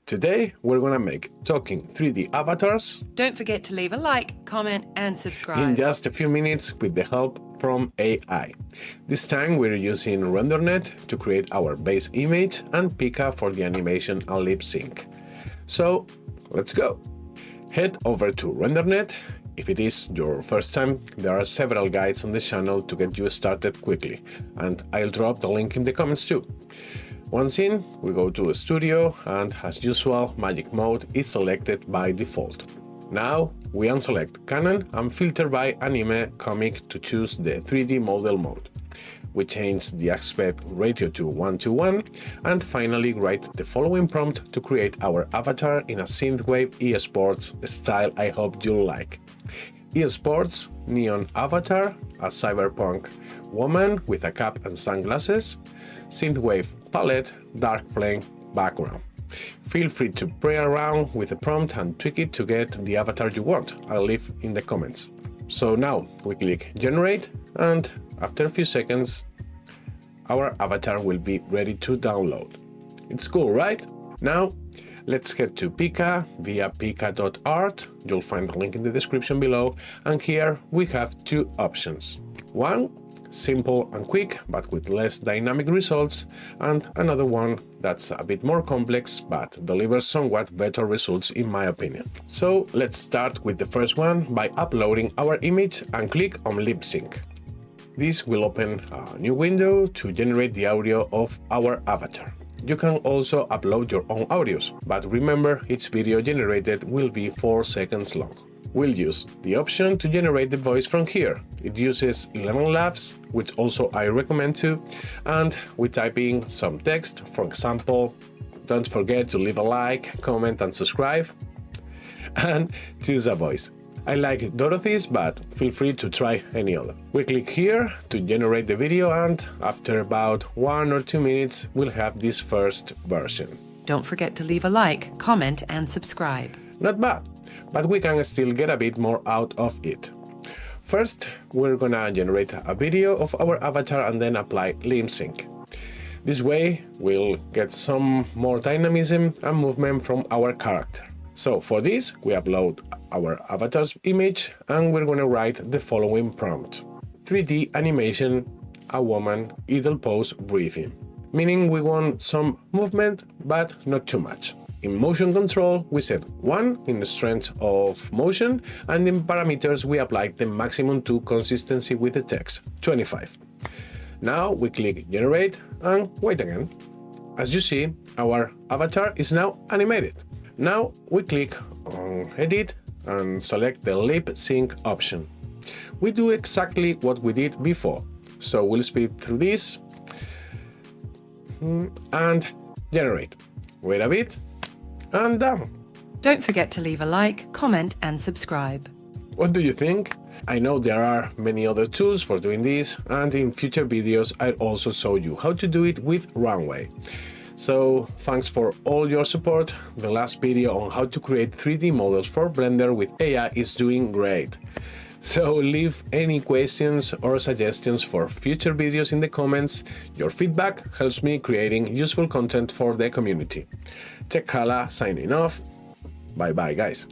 Today we're gonna make talking 3D avatars Don't forget to leave a like, comment and subscribe. in just a few minutes with the help from AI. This time we're using Rendernet to create our base image and Pika for the animation and lip sync. So let's go! Head over to Rendernet. If it is your first time, there are several guides on the channel to get you started quickly, and I'll drop the link in the comments too. Once in, we go to Studio, and as usual, Magic Mode is selected by default. Now we unselect Canon and filter by Anime Comic to choose the 3D model mode. We change the aspect ratio to 1:1 and finally write the following prompt to create our avatar in a synthwave esports style I hope you'll like. Esports neon avatar, a cyberpunk woman with a cap and sunglasses, synthwave palette, dark plain background. Feel free to play around with the prompt and tweak it to get the avatar you want. I'll leave in the comments. So now we click generate, and after a few seconds our avatar will be ready to download. It's cool, right? Now let's head to Pika via pika.art. You'll find the link in the description below, and here we have two options. One, simple and quick but with less dynamic results, and another one that's a bit more complex but delivers somewhat better results in my opinion. So let's start with the first one by uploading our image and click on lip sync. This will open a new window to generate the audio of our avatar. You can also upload your own audios, but remember each video generated will be 4 seconds long. We'll use the option to generate the voice from here. It uses 11 Labs, which also I recommend too, and we type in some text, for example, don't forget to leave a like, comment and subscribe, and choose a voice. I like Dorothy's, but feel free to try any other. We click here to generate the video, and after about 1 or 2 minutes we'll have this first version. Don't forget to leave a like, comment and subscribe. Not bad, but we can still get a bit more out of it. First, we're gonna generate a video of our avatar and then apply lip sync. This way, we'll get some more dynamism and movement from our character. So for this, we upload our avatar's image and we're gonna write the following prompt. 3D animation, a woman, idle pose, breathing. Meaning we want some movement, but not too much. In motion control, we set 1 in the strength of motion, and in parameters we applied the maximum to consistency with the text, 25. Now we click generate and wait again. As you see, our avatar is now animated. Now we click on edit and select the lip sync option. We do exactly what we did before, so we'll speed through this and generate. Wait a bit. And done. Don't forget to leave a like, comment and subscribe. What do you think? I know there are many other tools for doing this, and in future videos I'll also show you how to do it with Runway. So thanks for all your support. The last video on how to create 3D models for Blender with AI is doing great. So leave any questions or suggestions for future videos in the comments. Your feedback helps me creating useful content for the community. Tech Hala signing off. Bye bye guys.